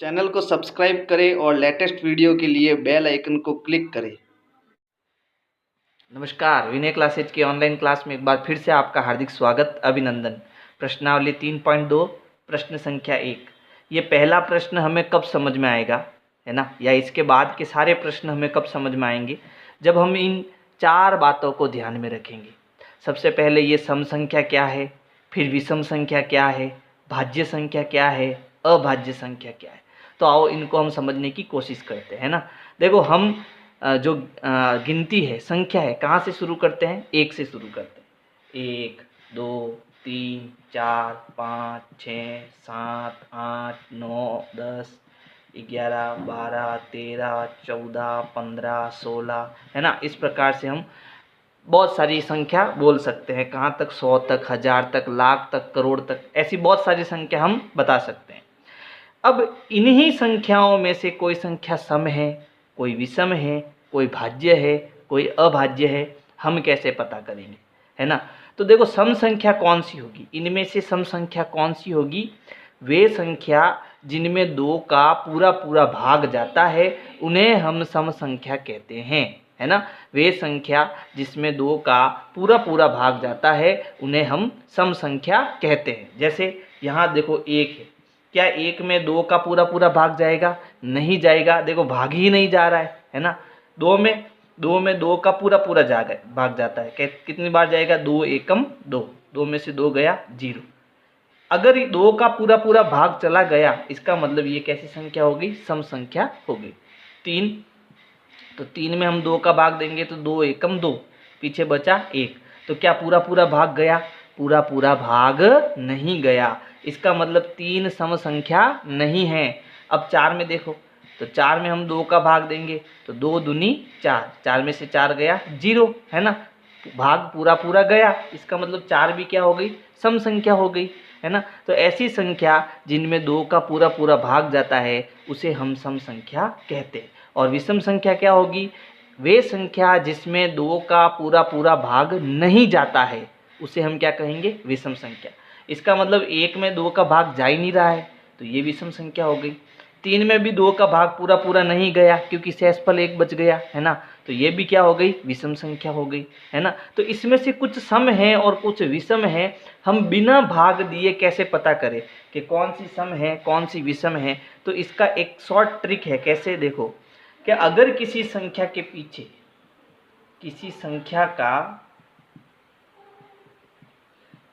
Channel को subscribe करें और लेटेस्ट वीडियो के लिए बेल आइकन को क्लिक करें। नमस्कार, विनय क्लासेज की ऑनलाइन क्लास में एक बार फिर से आपका हार्दिक स्वागत, अभिनंदन। प्रश्नावली 3.2 प्रश्न संख्या 1। ये पहला प्रश्न हमें कब समझ में आएगा, है ना, या इसके बाद के सारे प्रश्न हमें कब समझ में आएंगे, जब हम इन 4 बातों को ध्यान में रखेंगे। सबसे पहले ये सम संख्या क्या है, फिर विषम संख्या क्या है, भाज्य संख्या क्या है, अभाज्य संख्या क्या है। तो आओ इनको हम समझने की कोशिश करते हैं ना। देखो, हम जो गिनती है, संख्या है, कहाँ से शुरू करते हैं? 1 से शुरू करते हैं। 1 2 3 4 5 6 7 8 9 10 11 12 13 14 15 16, है ना। इस प्रकार से हम बहुत सारी संख्या बोल सकते हैं। कहाँ तक? 100 तक, 1000 तक, लाख तक, करोड़ तक, ऐसी बहुत सारी संख्या हम बता सकते हैं। अब इन्हीं संख्याओं में से कोई संख्या सम है, कोई विषम है, कोई भाज्य है, कोई अभाज्य है, हम कैसे पता करेंगे, है ना। तो देखो, सम संख्या कौन सी होगी? इनमें से सम संख्या कौन सी होगी? वे संख्या जिनमें 2 का पूरा पूरा भाग जाता है उन्हें हम सम संख्या कहते हैं, है ना। वे संख्या जिसमें 2 का पूरा पूरा भाग जाता है उन्हें हम सम संख्या कहते हैं। जैसे यहाँ देखो, 1 है, क्या 1 में 2 का पूरा पूरा भाग जाएगा? नहीं जाएगा। देखो, भाग ही नहीं जा रहा है ना। 2 में 2 का पूरा पूरा भाग जाता है। कितनी बार जाएगा? 2 एकम 2, 2 में से 2 गया 0। अगर ये 2 का पूरा पूरा भाग चला गया, इसका मतलब ये कैसी संख्या हो गई? सम संख्या हो गई। 3, तो 3 में हम 2 का भाग देंगे तो 2 एकम 2, पीछे बचा 1। तो क्या पूरा पूरा भाग गया? पूरा पूरा भाग नहीं गया। इसका मतलब 3 सम संख्या नहीं है। अब 4 में देखो, तो 4 में हम 2 का भाग देंगे तो 2 दूनी 4, 4 में से 4 गया 0, है ना। भाग पूरा पूरा गया, इसका मतलब 4 भी क्या हो गई? सम संख्या हो गई, है ना। तो ऐसी संख्या जिनमें 2 का पूरा पूरा भाग जाता है उसे हम सम संख्या कहते हैं। और विषम संख्या क्या होगी? वे संख्या जिसमें 2 का पूरा पूरा भाग नहीं जाता है उसे हम क्या कहेंगे? विषम संख्या। इसका मतलब 1 में 2 का भाग जा ही नहीं रहा है तो ये विषम संख्या हो गई। 3 में भी 2 का भाग पूरा पूरा नहीं गया क्योंकि शेषफल 1 बच गया, है ना। तो ये भी क्या हो गई? विषम संख्या हो गई, है ना। तो इसमें से कुछ सम है और कुछ विषम है। हम बिना भाग दिए कैसे पता करें कि कौन सी सम है, कौन सी विषम है? तो इसका एक शॉर्ट ट्रिक है। कैसे? देखो, कि अगर किसी संख्या के पीछे किसी संख्या का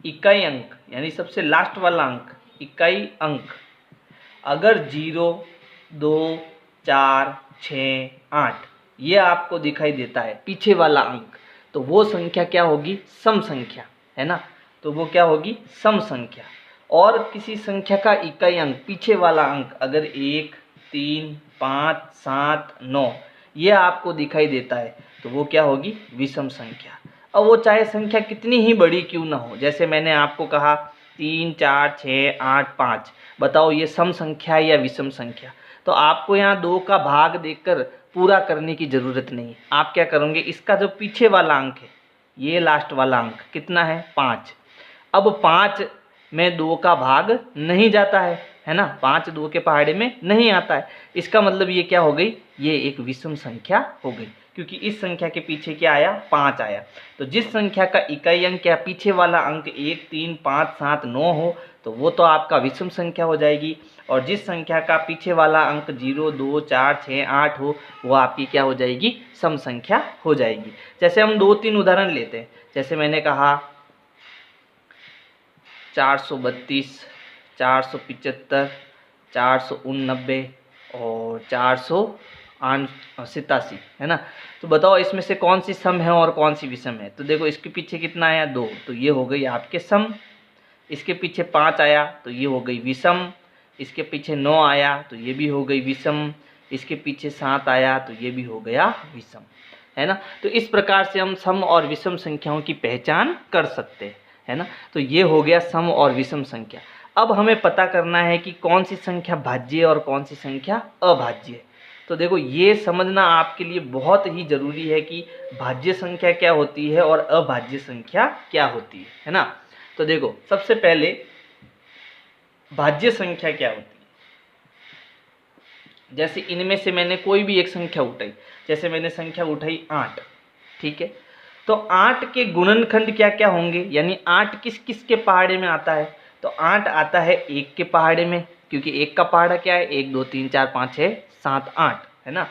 इकाई अंक, यानी सबसे लास्ट वाला अंक, इकाई अंक, अगर 0 2 4 6 8 ये आपको दिखाई देता है, पीछे वाला अंक, तो वो संख्या क्या होगी? सम संख्या, है ना। तो वो क्या होगी? सम संख्या। और किसी संख्या का इकाई अंक, पीछे वाला अंक, अगर 1 3 5 7 9 ये आपको दिखाई देता है तो वो क्या होगी? विषम संख्या। अब वो चाहे संख्या कितनी ही बड़ी क्यों ना हो, जैसे मैंने आपको कहा 3 4 6 8 5, बताओ ये सम संख्या है या विषम संख्या? तो आपको यहाँ 2 का भाग देकर पूरा करने की ज़रूरत नहीं। आप क्या करोगे? इसका जो पीछे वाला अंक है, ये लास्ट वाला अंक कितना है? 5। अब 5 में 2 का भाग नहीं जाता है ना। 5 2 के पहाड़े में नहीं आता है। इसका मतलब ये क्या हो गई? ये एक विषम संख्या हो गई, क्योंकि इस संख्या के पीछे क्या आया? 5 आया। तो जिस संख्या का इकाई अंक या पीछे वाला अंक 1 3 5 7 9 हो तो वो तो आपका विषम संख्या हो जाएगी। और जिस संख्या का पीछे वाला अंक 0 2 4 6 8 हो वो आपकी क्या हो जाएगी? सम संख्या हो जाएगी। जैसे हम 2-3 उदाहरण लेते हैं। जैसे मैंने कहा 432, 475, 489 और 487, है ना। तो बताओ इसमें से कौन सी सम है और कौन सी विषम है? तो देखो, इसके पीछे कितना आया? 2, तो ये हो गई आपके सम। इसके पीछे 5 आया तो ये हो गई विषम। इसके पीछे 9 आया तो ये भी हो गई विषम। इसके पीछे 7 आया तो ये भी हो गया विषम, है ना। तो इस प्रकार से हम सम और विषम संख्याओं की पहचान कर सकते हैं, है ना। तो ये हो गया सम और विषम संख्या। अब हमें पता करना है कि कौन सी संख्या भाज्य है और कौन सी संख्या अभाज्य है। तो देखो, ये समझना आपके लिए बहुत ही ज़रूरी है कि भाज्य संख्या क्या होती है और अभाज्य संख्या क्या होती है ना। तो देखो, सबसे पहले भाज्य संख्या क्या होती है? जैसे इनमें से मैंने कोई भी एक संख्या उठाई, जैसे मैंने संख्या उठाई 8, ठीक है। तो 8 के गुणनखंड क्या क्या होंगे, यानी 8 किस किस के पहाड़े में आता है, तो 8 आता है 1 के पहाड़े में, क्योंकि 1 का पहाड़ा क्या है, 1 2 3 4 5 6 7 8, है ना।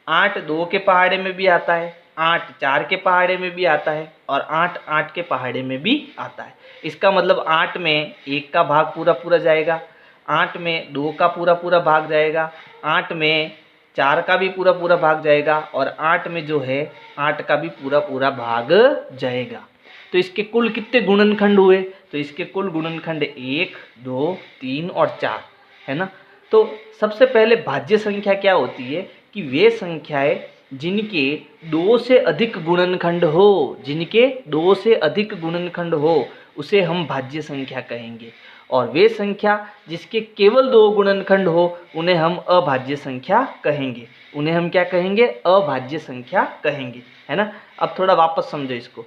8 2 के पहाड़े में भी आता है, 8 4 के पहाड़े में भी आता है, और 8 8 के पहाड़े में भी आता है। इसका मतलब 8 में 1 का भाग पूरा पूरा जाएगा, 8 में 2 का पूरा पूरा भाग जाएगा, 8 में 4 का भी पूरा पूरा भाग जाएगा, और 8 में जो है 8 का भी पूरा पूरा भाग जाएगा। तो इसके कुल कितने गुणनखंड हुए, तो इसके कुल गुणनखंड 1 2 3 और 4, है ना। तो सबसे पहले भाज्य संख्या क्या होती है कि वे संख्याएं जिनके 2 से अधिक गुणनखंड हो, जिनके 2 से अधिक गुणनखंड हो उसे हम भाज्य संख्या कहेंगे, और वे संख्या जिसके केवल 2 गुणनखंड हो उन्हें हम अभाज्य संख्या कहेंगे, उन्हें हम क्या कहेंगे, अभाज्य संख्या कहेंगे, है ना। अब थोड़ा वापस समझो इसको।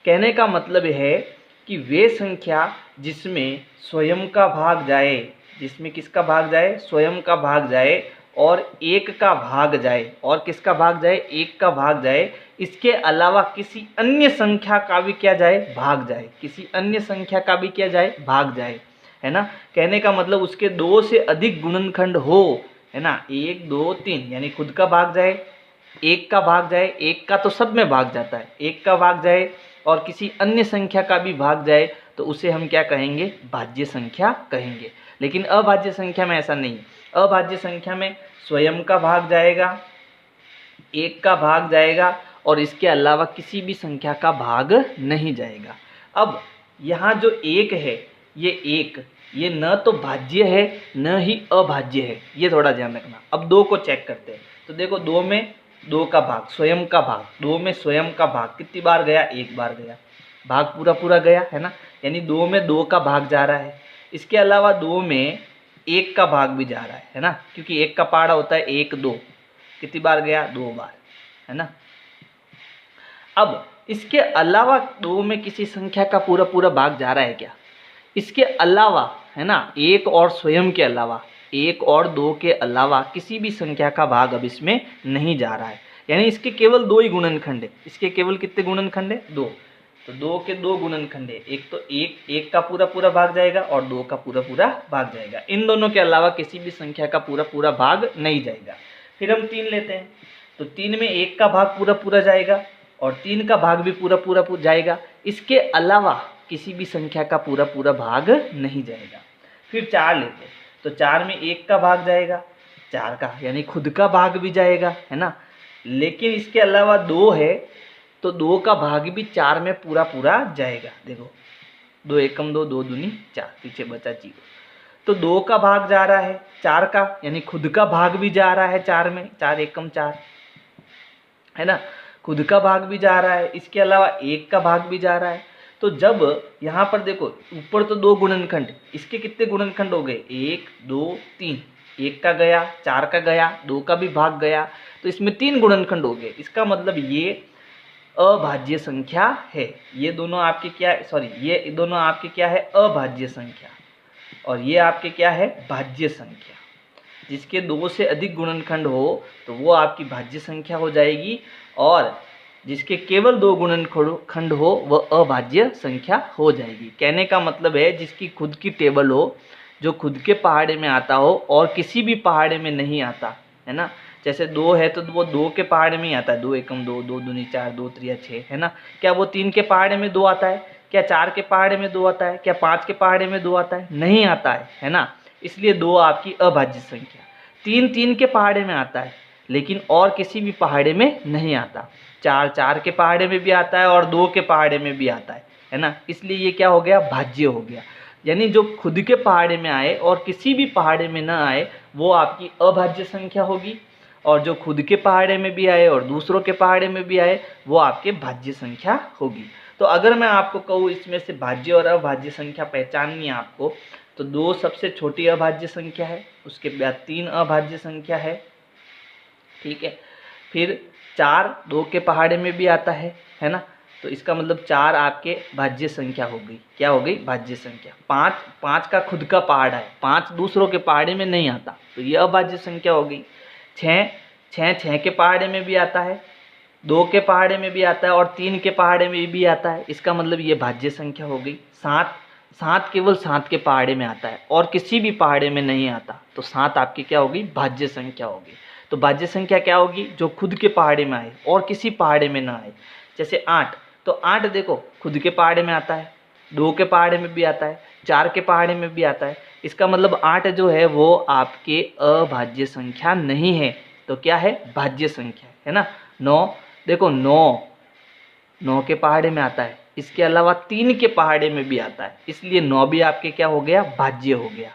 कहने का मतलब है कि वे संख्या जिसमें स्वयं का भाग जाए, जिसमें किसका भाग जाए, स्वयं का भाग जाए, और 1 का भाग जाए, और किसका भाग जाए, 1 का भाग जाए, इसके अलावा किसी अन्य संख्या का भी क्या जाए, भाग जाए, किसी अन्य संख्या का भी क्या जाए, भाग जाए, है ना। कहने का मतलब उसके 2 से अधिक गुणनखंड हो, है ना, 1 2 3, यानी खुद का भाग जाए, 1 का भाग जाए, 1 का तो सब में भाग जाता है, 1 का भाग जाए और किसी अन्य संख्या का भी भाग जाए, तो उसे हम क्या कहेंगे, भाज्य संख्या कहेंगे। लेकिन अभाज्य संख्या में ऐसा नहीं, अभाज्य संख्या में स्वयं का भाग जाएगा, 1 का भाग जाएगा, और इसके अलावा किसी भी संख्या का भाग नहीं जाएगा। अब यहाँ जो 1 है, ये 1 ये न तो भाज्य है न ही अभाज्य है, ये थोड़ा ध्यान रखना। अब 2 को चेक करते हैं, तो देखो 2 में 2 का भाग, स्वयं का भाग, 2 में स्वयं का भाग कितनी बार गया, 1 बार गया, भाग पूरा पूरा गया, है ना, यानी 2 में 2 का भाग जा रहा है। इसके अलावा 2 में 1 का भाग भी जा रहा है ना, क्योंकि 1 का पहाड़ा होता है 1 2, कितनी बार गया, 2 बार, है ना। अब इसके अलावा 2 में किसी संख्या का पूरा पूरा भाग जा रहा है क्या, इसके अलावा, है ना, 1 और स्वयं के अलावा, 1 और 2 के अलावा किसी भी संख्या का भाग अब इसमें नहीं जा रहा है, यानी इसके केवल 2 ही गुणनखंड है। इसके केवल कितने गुणनखंड है, 2, तो 2 के 2 गुणनखंड है, एक तो 1 का पूरा पूरा भाग जाएगा और 2 का पूरा पूरा भाग जाएगा, इन दोनों के अलावा किसी भी संख्या का पूरा पूरा भाग नहीं जाएगा। फिर हम 3 लेते हैं, तो 3 में 1 का भाग पूरा पूरा जाएगा और 3 का भाग भी पूरा पूरा जाएगा, इसके अलावा किसी भी संख्या का पूरा पूरा भाग नहीं जाएगा। फिर 4 लेते हैं, तो 4 में 1 का भाग जाएगा, 4 का यानी खुद का भाग भी जाएगा, है ना, लेकिन इसके अलावा 2 है, तो 2 का भाग भी 4 में पूरा पूरा जाएगा। देखो 2 एकम 2, 2 दूनी 4, पीछे बचा 0, तो 2 का भाग जा रहा है 4 का, यानी खुद का भाग भी जा रहा है 4 में, 4 एकम 4, है ना, खुद का भाग भी जा रहा है, इसके अलावा 1 का भाग भी जा रहा है। तो जब यहाँ पर देखो ऊपर तो 2 गुणनखंड, इसके कितने गुणनखंड हो गए, 1 2 3, 1 का गया, 4 का गया, 2 का भी भाग गया, तो इसमें 3 गुणनखंड हो गए। इसका मतलब ये अभाज्य संख्या है, ये दोनों आपके क्या है, सॉरी ये दोनों आपके क्या है, अभाज्य संख्या, और ये आपके क्या है, भाज्य संख्या। जिसके 2 से अधिक गुणनखंड हो तो वो आपकी भाज्य संख्या हो जाएगी, और जिसके केवल 2 गुणनखंड हो वह अभाज्य संख्या हो जाएगी। कहने का मतलब है जिसकी खुद की टेबल हो, जो खुद के पहाड़े में आता हो और किसी भी पहाड़े में नहीं आता, है ना। जैसे 2 है तो वो 2 के पहाड़े में ही आता है, 2 एकम 2, 2 दूनी 4, 2 त्रिया 6, है ना। क्या वो 3 के पहाड़े में 2 आता है, क्या 4 के पहाड़े में 2 आता है, क्या 5 के पहाड़े में 2 आता है, नहीं आता है ना। इसलिए 2 आपकी अभाज्य संख्या। 3 3 के पहाड़े में आता है लेकिन और किसी भी पहाड़े में नहीं आता, 4 4 के पहाड़े में भी आता है और 2 के पहाड़े में भी आता है ना। इसलिए ये क्या हो गया, भाज्य हो गया, यानी जो खुद के पहाड़े में आए और किसी भी पहाड़े में ना आए वो आपकी अभाज्य संख्या होगी, और जो खुद के पहाड़े में भी आए और दूसरों के पहाड़े में भी आए वो आपके भाज्य संख्या होगी। तो अगर मैं आपको कहूँ इसमें से भाज्य और अभाज्य संख्या पहचाननी है आपको, तो 2 सबसे छोटी अभाज्य संख्या है, उसके बाद 3 अभाज्य संख्या है, ठीक है। फिर 4 2 के पहाड़े में भी आता है ना, तो इसका मतलब 4 आपके भाज्य संख्या हो गई, क्या हो गई, भाज्य संख्या। 5 5 का खुद का पहाड़ा है, 5 दूसरों के पहाड़े में नहीं आता, तो ये अभाज्य संख्या हो गई। 6 6 6 के पहाड़े में भी आता है, 2 के पहाड़े में भी आता है और 3 के पहाड़े में भी आता है। इसका मतलब ये भाज्य संख्या हो गई। 7 7 केवल 7 के पहाड़े में आता है और किसी भी पहाड़े में नहीं आता, तो 7 आपकी क्या होगी? भाज्य संख्या होगी। तो भाज्य संख्या क्या होगी? जो खुद के पहाड़े में आए और किसी पहाड़े में ना आए। जैसे 8, तो 8 देखो खुद के पहाड़े में आता है, 2 के पहाड़े में भी आता है, 4 के पहाड़े में भी आता है। इसका मतलब 8 जो है वो आपके अभाज्य संख्या नहीं है, तो क्या है? भाज्य संख्या है ना। 9 देखो 9 के पहाड़े में आता है, इसके अलावा 3 के पहाड़े में भी आता है, इसलिए 9 भी आपके क्या हो गया? भाज्य हो गया।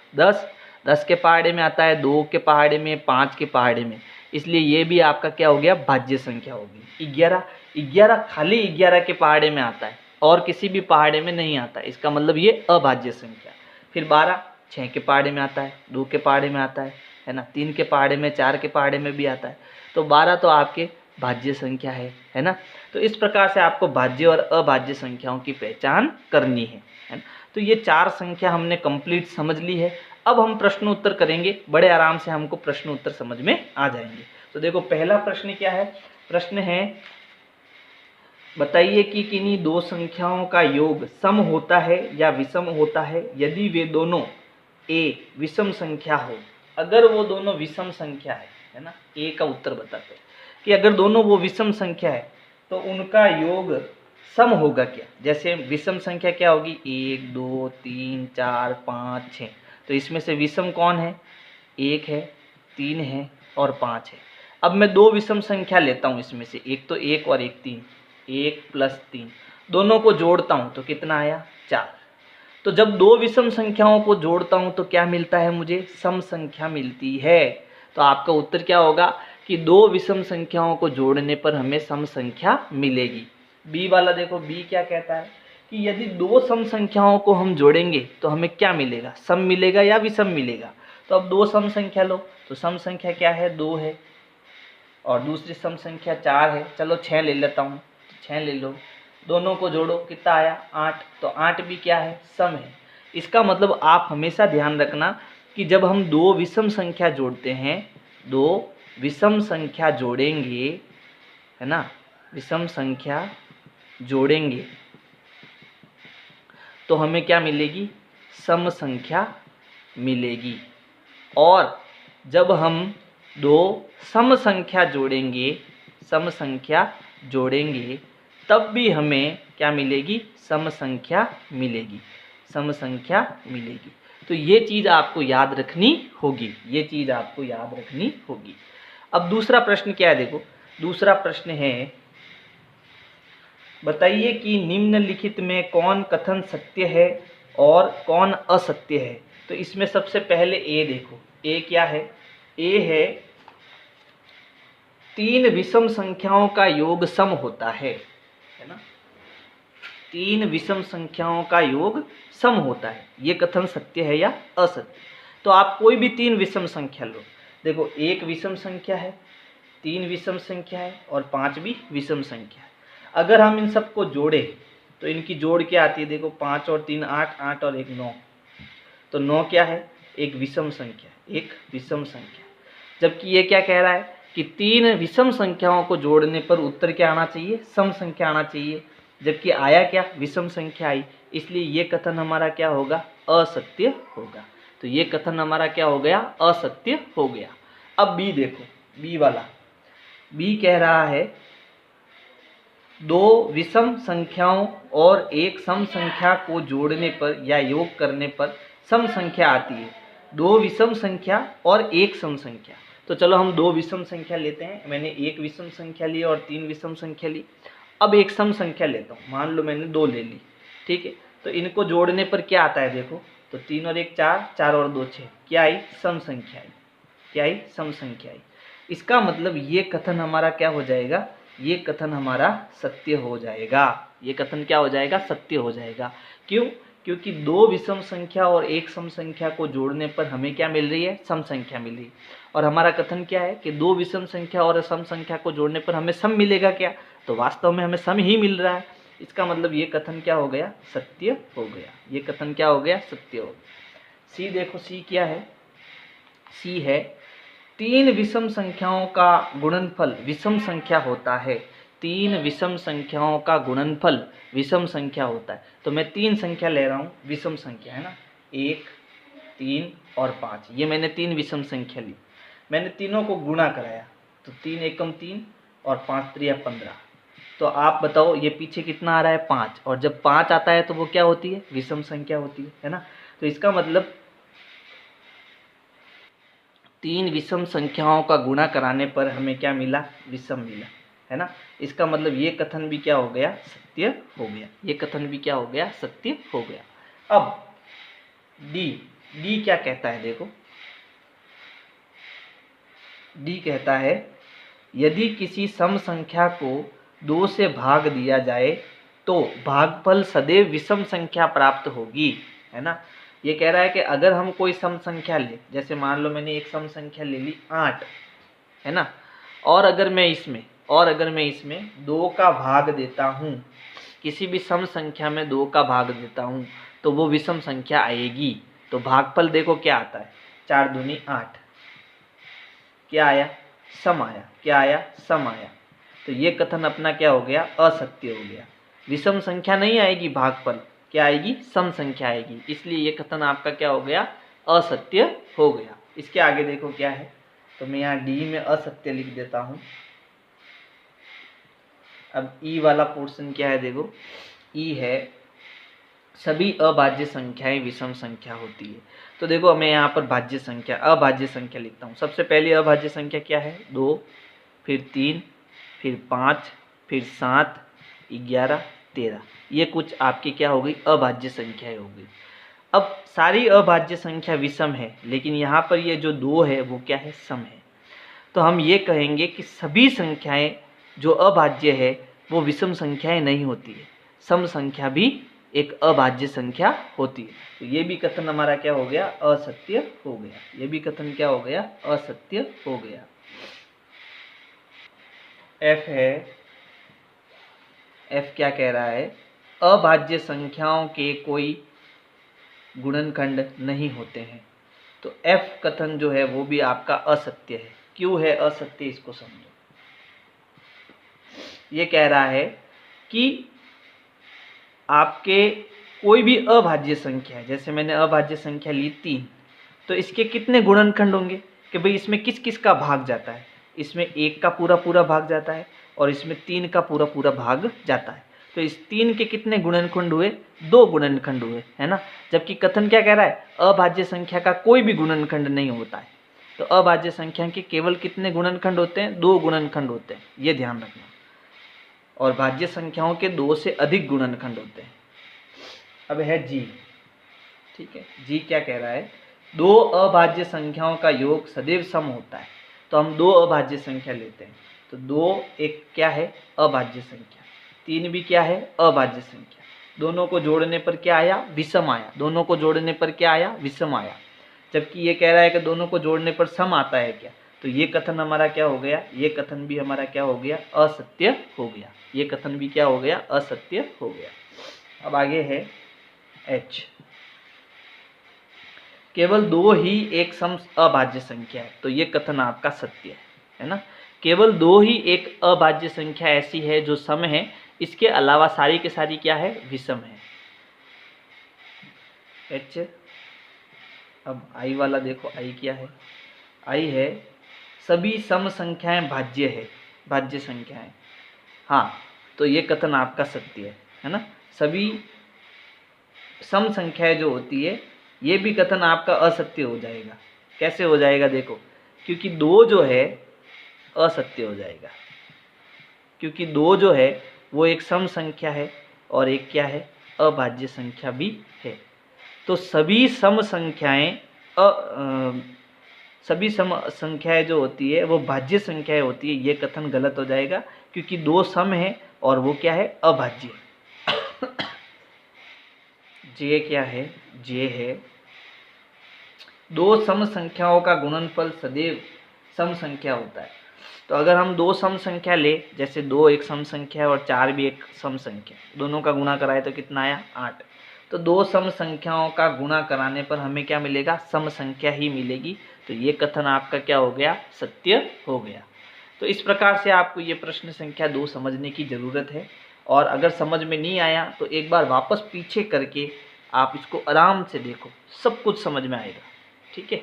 10 के पहाड़े में आता है, 2 के पहाड़े में, 5 के पहाड़े में, इसलिए ये भी आपका क्या हो गया? भाज्य संख्या होगी। 11 खाली 11 के पहाड़े में आता है और किसी भी पहाड़े में नहीं आता, इसका मतलब ये अभाज्य संख्या। फिर 12 6 के पहाड़े में आता है, 2 के पहाड़े में आता है ना, 3 के पहाड़े में, 4 के पहाड़े में भी आता है, तो 12 तो आपके भाज्य संख्या है ना। तो इस प्रकार से आपको भाज्य और अभाज्य संख्याओं की पहचान करनी है ना। तो ये 4 संख्या हमने कंप्लीट समझ ली है। अब हम प्रश्न उत्तर करेंगे, बड़े आराम से हमको प्रश्न उत्तर समझ में आ जाएंगे। तो देखो पहला प्रश्न क्या है? प्रश्न है बताइए कि किन्हीं 2 संख्याओं का योग सम होता है या विषम होता है यदि वे दोनों ए विषम संख्या हो। अगर वो दोनों विषम संख्या है ना, ए का उत्तर बताते हैं कि अगर दोनों वो विषम संख्या है तो उनका योग सम होगा क्या? जैसे विषम संख्या क्या होगी? 1 2 3 4 5 6, तो इसमें से विषम कौन है? 1 है, 3 है और 5 है। अब मैं 2 विषम संख्या लेता हूँ इसमें से, एक तो 1 और एक 3, 1 + 3, दोनों को जोड़ता हूँ तो कितना आया? 4। तो जब 2 विषम संख्याओं को जोड़ता हूँ तो क्या मिलता है मुझे? सम संख्या मिलती है। तो आपका उत्तर क्या होगा कि 2 विषम संख्याओं को जोड़ने पर हमें सम संख्या मिलेगी। बी वाला देखो, बी क्या कहता है कि यदि 2 सम संख्याओं को हम जोड़ेंगे तो हमें क्या मिलेगा? सम मिलेगा या विषम मिलेगा? तो अब 2 सम संख्या लो, तो सम संख्या क्या है? 2 है और दूसरी सम संख्या 4 है। चलो 6 ले लेता हूँ, 6 ले लो, दोनों को जोड़ो, कितना आया? 8। तो 8 भी क्या है? सम है। इसका मतलब आप हमेशा ध्यान रखना कि जब हम 2 विषम संख्या जोड़ते हैं, 2 विषम संख्या जोड़ेंगे है ना, विषम संख्या जोड़ेंगे तो हमें क्या मिलेगी? सम संख्या मिलेगी। और जब हम 2 सम संख्या जोड़ेंगे, सम संख्या जोड़ेंगे तब भी हमें क्या मिलेगी? सम संख्या मिलेगी, सम संख्या मिलेगी। तो ये चीज़ आपको याद रखनी होगी, ये चीज़ आपको याद रखनी होगी। अब दूसरा प्रश्न क्या है? देखो दूसरा प्रश्न है बताइए कि निम्नलिखित में कौन कथन सत्य है और कौन असत्य है। तो इसमें सबसे पहले ए देखो, ए क्या है? ए है 3 विषम संख्याओं का योग सम होता है ना, 3 विषम संख्याओं का योग सम होता है, ये कथन सत्य है या असत्य? तो आप कोई भी 3 विषम संख्या लो, देखो 1 विषम संख्या है, 3 विषम संख्या है और 5 भी विषम संख्या है। अगर हम इन सबको जोड़े तो इनकी जोड़ क्या आती है? देखो 5 और 3 8, 8 और 1 9, तो 9 क्या है? एक विषम संख्या, एक विषम संख्या। जबकि ये क्या कह रहा है कि 3 विषम संख्याओं को जोड़ने पर उत्तर क्या आना चाहिए? सम संख्या आना चाहिए। जबकि आया क्या? विषम संख्या आई, इसलिए ये कथन हमारा क्या होगा? असत्य होगा। तो ये कथन हमारा क्या हो गया? असत्य हो गया। अब बी देखो, बी वाला, बी कह रहा है 2 विषम संख्याओं और एक सम संख्या को जोड़ने पर या योग करने पर सम संख्या आती है। 2 विषम संख्या और एक सम संख्या। तो चलो हम 2 विषम संख्या लेते हैं, मैंने 1 विषम संख्या ली और 3 विषम संख्या ली। अब एक सम संख्या लेता हूँ, मान लो मैंने 2 ले ली, ठीक है। तो इनको जोड़ने पर क्या आता है? देखो तो 3 और 1 4, 4 और 2 6, क्या आई? सम संख्या आई। क्या आई? सम संख्या आई। इसका मतलब ये कथन हमारा क्या हो जाएगा? ये कथन हमारा सत्य हो जाएगा। ये कथन क्या हो जाएगा? सत्य हो जाएगा। क्यों? क्योंकि 2 विषम संख्या और एक सम संख्या को जोड़ने पर हमें क्या मिल रही है? सम संख्या मिल रही है। और हमारा कथन क्या है कि 2 विषम संख्या और सम संख्या को जोड़ने पर हमें सम मिलेगा क्या? तो वास्तव में हमें सम ही मिल रहा है। इसका मतलब ये कथन क्या हो गया? सत्य हो गया। ये कथन क्या हो गया? सत्य हो गया। सी देखो, सी क्या है? सी है तीन विषम संख्याओं का गुणनफल विषम संख्या होता है। तीन विषम संख्याओं का गुणनफल विषम संख्या होता है। तो मैं तीन संख्या ले रहा हूँ, विषम संख्या है ना, 1, 3 और 5। ये मैंने तीन विषम संख्या ली, मैंने तीनों को गुणा कराया, तो 3 एकम 3 और 5 त्रिया 15। तो आप बताओ ये पीछे कितना आ रहा है, 5। और जब 5 आता है तो वो क्या होती है, विषम संख्या होती है ना। तो इसका मतलब तीन विषम संख्याओं का गुणा कराने पर हमें क्या मिला, विषम मिला, है ना। इसका मतलब ये कथन भी क्या हो गया, सत्य हो गया। ये कथन भी क्या हो गया, सत्य हो गया। अब डी क्या कहता है, देखो डी कहता है यदि किसी सम संख्या को 2 से भाग दिया जाए तो भागफल सदैव विषम संख्या प्राप्त होगी, है ना। ये कह रहा है कि अगर हम कोई सम संख्या ले, जैसे मान लो मैंने एक सम संख्या ले ली 8, है ना, और अगर मैं इसमें 2 का भाग देता हूँ, किसी भी सम संख्या में 2 का भाग देता हूँ तो वो विषम संख्या आएगी। तो भागफल देखो क्या आता है, 4 दूनी 8, क्या आया, सम आया। क्या आया, सम आया। तो ये कथन अपना क्या हो गया, असत्य हो गया। विषम संख्या नहीं आएगी भागफल, क्या आएगी, सम संख्या आएगी। इसलिए ये कथन आपका क्या हो गया, असत्य हो गया। इसके आगे देखो क्या है, तो मैं यहाँ डी में असत्य लिख देता हूँ। अब ई वाला पोर्शन क्या है, देखो ई है सभी अभाज्य संख्याएं विषम संख्या होती है। तो देखो मैं यहाँ पर भाज्य संख्या, अभाज्य संख्या लिखता हूँ। सबसे पहली अभाज्य संख्या क्या है, 2, फिर 3, फिर 5, फिर 7, 11, 13। ये कुछ आपकी क्या हो गई, अभाज्य संख्याएं हो गई। अब सारी अभाज्य संख्या विषम है, लेकिन यहाँ पर ये जो 2 है वो क्या है, सम है। तो हम ये कहेंगे कि सभी संख्याएं जो अभाज्य है वो विषम संख्याएं नहीं होती है, सम संख्या भी एक अभाज्य संख्या होती है। तो ये भी कथन हमारा क्या हो गया, असत्य हो गया। ये भी कथन क्या हो गया, असत्य हो गया। एफ है, एफ क्या कह रहा है, अभाज्य संख्याओं के कोई गुणनखंड नहीं होते हैं। तो एफ कथन जो है वो भी आपका असत्य है। क्यों है असत्य, इसको समझो। ये कह रहा है कि आपके कोई भी अभाज्य संख्या है, जैसे मैंने अभाज्य संख्या ली 3, तो इसके कितने गुणनखंड होंगे कि भाई इसमें किस किस का भाग जाता है, इसमें 1 का पूरा पूरा भाग जाता है और इसमें 3 का पूरा पूरा भाग जाता है। तो इस 3 के कितने गुणनखंड हुए, 2 गुणनखंड हुए, है ना। जबकि कथन क्या कह रहा है, अभाज्य संख्या का कोई भी गुणनखंड नहीं होता है। तो अभाज्य संख्या के केवल कितने गुणनखंड होते हैं, 2 गुणनखंड होते हैं, ये ध्यान रखना। और भाज्य संख्याओं के 2 से अधिक गुणनखंड होते हैं। अब है जी, ठीक है। जी क्या कह रहा है, 2 अभाज्य संख्याओं का योग सदैव सम होता है। तो हम 2 अभाज्य संख्या लेते हैं, तो 2 एक क्या है, अभाज्य संख्या, 3 भी क्या है, अभाज्य संख्या। दोनों को जोड़ने पर क्या आया, विषम आया। दोनों को जोड़ने पर क्या आया, विषम आया। जबकि ये कह रहा है कि दोनों को जोड़ने पर सम आता है क्या, तो ये कथन हमारा क्या हो गया, ये कथन भी हमारा क्या हो गया, असत्य हो गया। ये कथन भी क्या हो गया, असत्य हो गया। अब आगे है एच, केवल 2 ही एक सम अभाज्य संख्या है। तो ये कथन आपका सत्य है ना। केवल 2 ही एक अभाज्य संख्या ऐसी है जो सम है, इसके अलावा सारी के सारी क्या है, विषम है। एच। अब आई वाला देखो, आई क्या है, आई है सभी सम संख्याएं भाज्य है, भाज्य संख्याएं। हाँ, तो ये कथन आपका सत्य है ना। सभी सम संख्याएं जो होती है, ये भी कथन आपका असत्य हो जाएगा। कैसे हो जाएगा, देखो, क्योंकि 2 जो है असत्य हो जाएगा, क्योंकि 2 जो है वो एक सम संख्या है और एक क्या है, अभाज्य संख्या भी है। तो सभी सम संख्याएं सभी सम संख्याएं जो होती है वो भाज्य संख्याएं होती है, ये कथन गलत हो जाएगा, क्योंकि 2 सम है और वो क्या है, अभाज्य। जे क्या है, जे है 2 सम संख्याओं का गुणनफल सदैव सम संख्या होता है। तो अगर हम 2 सम संख्या ले, जैसे 2 एक सम संख्या है और 4 भी एक सम संख्या, दोनों का गुणा कराए तो कितना आया, 8। तो दो सम संख्याओं का गुणा कराने पर हमें क्या मिलेगा? सम संख्या ही मिलेगी। तो ये कथन आपका क्या हो गया? सत्य हो गया। तो इस प्रकार से आपको ये प्रश्न संख्या 2 समझने की ज़रूरत है। और अगर समझ में नहीं आया तो एक बार वापस पीछे करके आप इसको आराम से देखो, सब कुछ समझ में आएगा। ठीक है।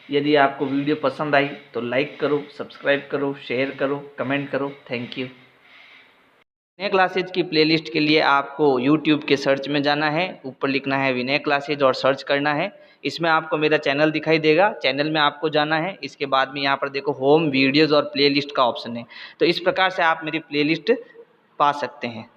यदि आपको वीडियो पसंद आई तो लाइक करो, सब्सक्राइब करो, शेयर करो, कमेंट करो। Thank you. विनय क्लासेज की प्लेलिस्ट के लिए आपको YouTube के सर्च में जाना है, ऊपर लिखना है विनय क्लासेज और सर्च करना है। इसमें आपको मेरा चैनल दिखाई देगा, चैनल में आपको जाना है। इसके बाद में यहाँ पर देखो होम, वीडियोज़ और प्लेलिस्ट का ऑप्शन है। तो इस प्रकार से आप मेरी प्लेलिस्ट पा सकते हैं।